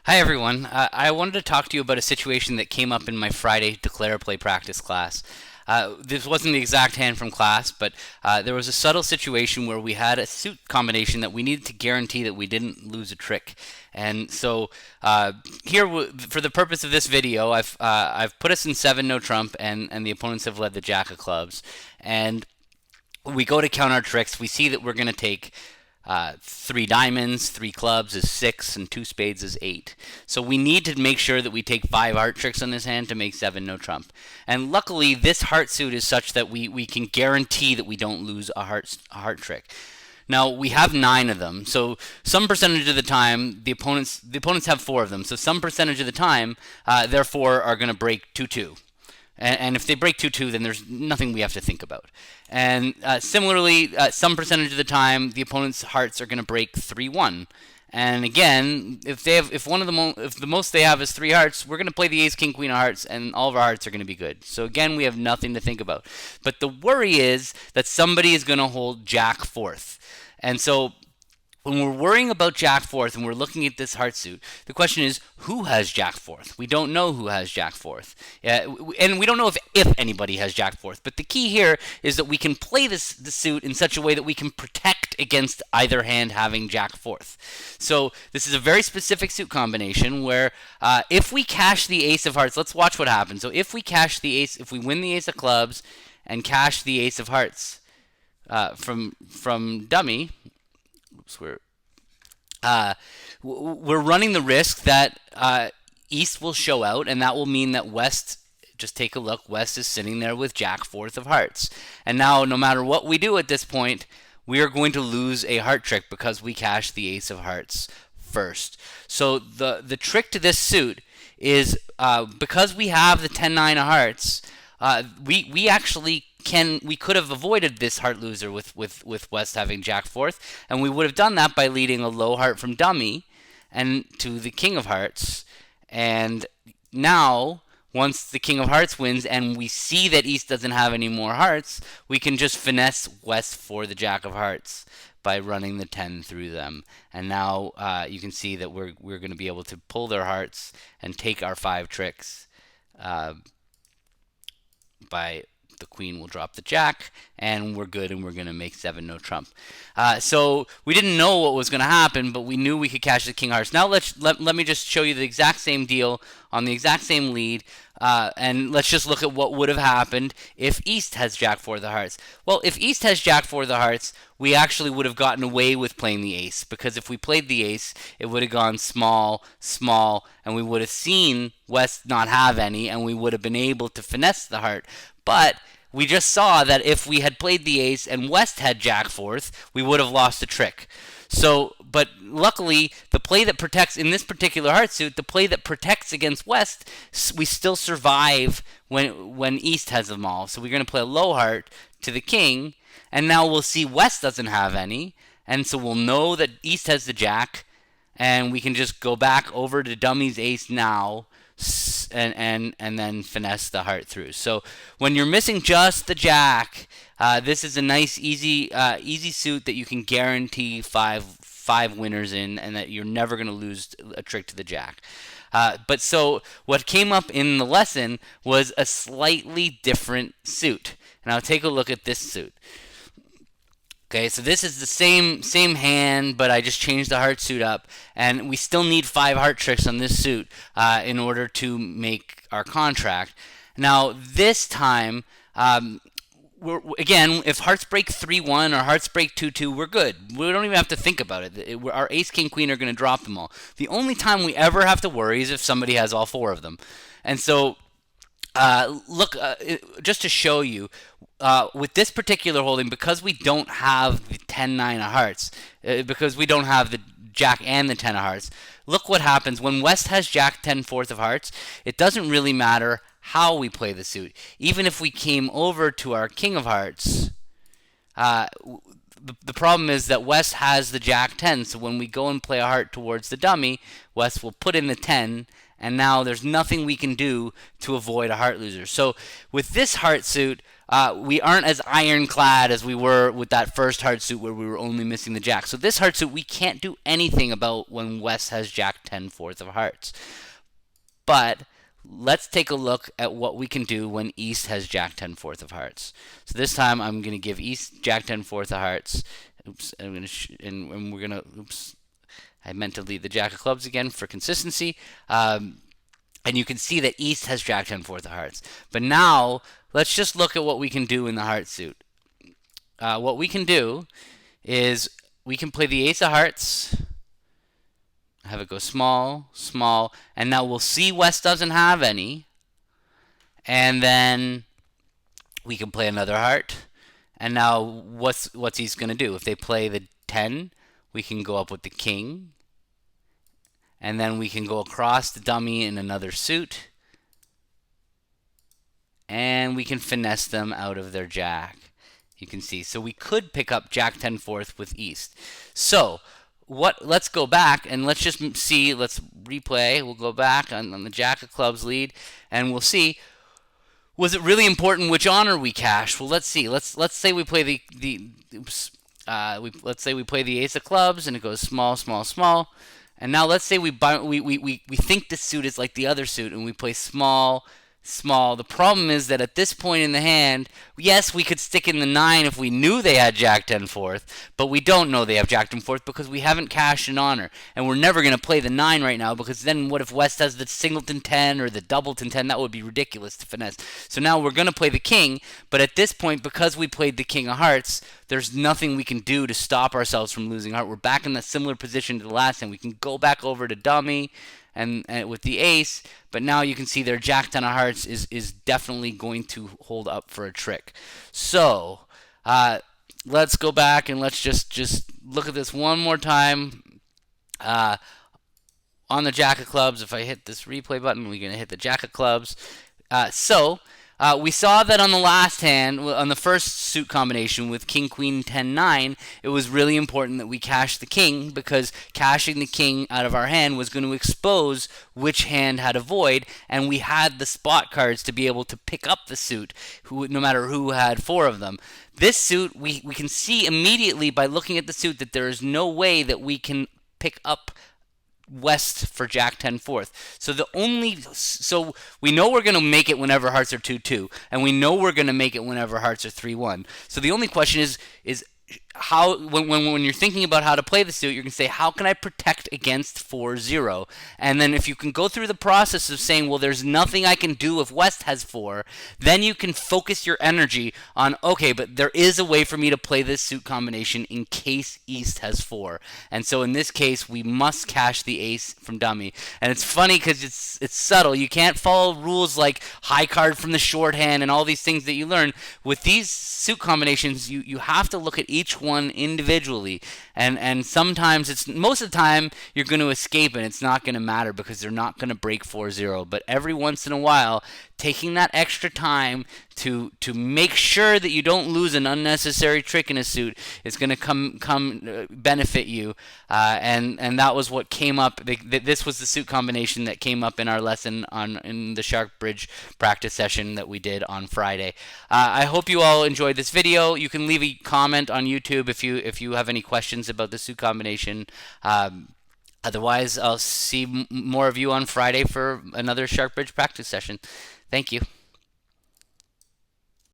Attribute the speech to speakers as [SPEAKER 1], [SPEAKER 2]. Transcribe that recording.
[SPEAKER 1] Hi everyone. I wanted to talk to you about a situation that came up in my Friday declare play practice class. This wasn't the exact hand from class, but there was a subtle situation where we had a suit combination that we needed to guarantee that we didn't lose a trick. And so here, for the purpose of this video, I've put us in seven no trump, and the opponents have led the jack of clubs. And we go to count our tricks. We see that we're going to take three diamonds, three clubs is six, and two spades is eight. So we need to make sure that we take five heart tricks on this hand to make seven no trump. And luckily, this heart suit is such that we can guarantee that we don't lose a heart trick. Now we have nine of them, so some percentage of the time the opponents have four of them. So some percentage of the time, therefore, are going to break 2-2. And if they break 2-2, then there's nothing we have to think about. And similarly, some percentage of the time, the opponent's hearts are going to break 3-1. And again, if the most they have is three hearts, we're going to play the ace, king, queen of hearts, and all of our hearts are going to be good. So again, we have nothing to think about. But the worry is that somebody is going to hold jack fourth. And so when we're worrying about jack fourth and we're looking at this heart suit, the question is, who has jack fourth? We don't know who has jack fourth. And we don't know if anybody has jack fourth. But the key here is that we can play the suit in such a way that we can protect against either hand having jack fourth. So this is a very specific suit combination where if we cash the ace of hearts, let's watch what happens. So if we cash the ace, if we win the ace of clubs and cash the ace of hearts from dummy, oops, we're running the risk that East will show out, and that will mean that West, just take a look, West is sitting there with jack fourth of hearts. And now, no matter what we do at this point, we are going to lose a heart trick because we cash the ace of hearts first. So the trick to this suit is because we have the 10-9 of hearts, we actually we could have avoided this heart loser with West having jack fourth, and we would have done that by leading a low heart from dummy and to the king of hearts. And now, once the king of hearts wins and we see that East doesn't have any more hearts, we can just finesse West for the jack of hearts by running the 10 through them. And now you can see that we're going to be able to pull their hearts and take our five tricks by the queen will drop the jack, and we're good, and we're going to make seven no trump. So we didn't know what was going to happen, but we knew we could cash the king of hearts. Now let me just show you the exact same deal on the exact same lead, and let's just look at what would have happened if East has jack four of the hearts. Well, if East has jack four of the hearts, we actually would have gotten away with playing the ace, because if we played the ace, it would have gone small, small, and we would have seen West not have any, and we would have been able to finesse the heart. But we just saw that if we had played the ace and West had jack fourth, we would have lost the trick. So, but luckily, the play that protects, in this particular heart suit, the play that protects against West, we still survive when East has them all. So we're going to play a low heart to the king, and now we'll see West doesn't have any, and so we'll know that East has the jack, and we can just go back over to dummy's ace now, and then finesse the heart through. So when you're missing just the jack, this is a nice easy suit that you can guarantee five winners in, and that you're never going to lose a trick to the jack. But so what came up in the lesson was a slightly different suit. And I'll take a look at this suit. Okay, so this is the same hand, but I just changed the heart suit up, and we still need five heart tricks on this suit in order to make our contract. Now this time, again, if hearts break 3-1 or hearts break 2-2, we're good. We don't even have to think about it. Our ace, king, queen are going to drop them all. The only time we ever have to worry is if somebody has all four of them. And so look, just to show you, with this particular holding, because we don't have the 10-9 of hearts, because we don't have the jack and the 10 of hearts, look what happens when West has jack 10 fourth of hearts. It doesn't really matter how we play the suit. Even if we came over to our king of hearts, the problem is that West has the jack 10, so when we go and play a heart towards the dummy, West will put in the 10, and now there's nothing we can do to avoid a heart loser. So with this heart suit, we aren't as ironclad as we were with that first heart suit where we were only missing the jack. So this heart suit, we can't do anything about when West has jack 10 fourth of hearts. But let's take a look at what we can do when East has jack 10 fourth of hearts. So this time I'm going to give East jack 10 fourth of hearts. Oops, I'm going to and we're going to, oops, I meant to leave the jack of clubs again for consistency. And you can see that East has jack 10 fourth of hearts. But now let's just look at what we can do in the heart suit. What we can do is we can play the ace of hearts, have it go small, small, and now we'll see West doesn't have any. And then we can play another heart. And now what's East going to do? If they play the 10, we can go up with the king. And then we can go across the dummy in another suit. And we can finesse them out of their jack. You can see. So we could pick up jack 10 fourth with East. So let's go back and let's just see. Let's replay. We'll go back on the jack of clubs lead, and we'll see. Was it really important which honor we cash? Well, let's see. Let's say we play let's say we play the ace of clubs and it goes small, small, small. And now let's say we think this suit is like the other suit and we play small, small. The problem is that at this point in the hand, yes, we could stick in the 9 if we knew they had jack 10 fourth, but we don't know they have jack 10 fourth because we haven't cashed an honor. And we're never going to play the 9 right now because then what if West has the singleton 10 or the doubleton 10? That would be ridiculous to finesse. So now we're going to play the king, but at this point, because we played the king of hearts, there's nothing we can do to stop ourselves from losing heart. We're back in a similar position to the last time. We can go back over to dummy and with the ace, but now you can see their jack 10 of hearts is definitely going to hold up for a trick. So let's go back and let's just look at this one more time. On the jack of clubs, if I hit this replay button, we're going to hit the jack of clubs. We saw that on the last hand, on the first suit combination with king, queen, 10, 9, it was really important that we cash the king because cashing the king out of our hand was going to expose which hand had a void, and we had the spot cards to be able to pick up the suit, no matter who had 4 of them. This suit, we can see immediately by looking at the suit that there is no way that we can pick up West for jack 10 fourth. So we know we're going to make it whenever hearts are 2-2, and we know we're going to make it whenever hearts are 3-1. So the only question is how when you're thinking about how to play the suit, you're going to say, how can I protect against 4-0? And then if you can go through the process of saying, well, there's nothing I can do if West has 4, then you can focus your energy on, okay, but there is a way for me to play this suit combination in case East has 4. And so in this case, we must cash the ace from dummy. And it's funny because it's subtle. You can't follow rules like high card from the shorthand and all these things that you learn. With these suit combinations, you have to look at each one individually, and sometimes most of the time you're going to escape and it's not going to matter because they're not going to break 4-0, but every once in a while taking that extra time to make sure that you don't lose an unnecessary trick in a suit is going to come benefit you, and that was what came up. This was the suit combination that came up in our lesson in the Shark Bridge practice session that we did on Friday. I hope you all enjoyed this video. You can leave a comment on YouTube if you have any questions about the suit combination. Otherwise, I'll see more of you on Friday for another Shark Bridge practice session. Thank you.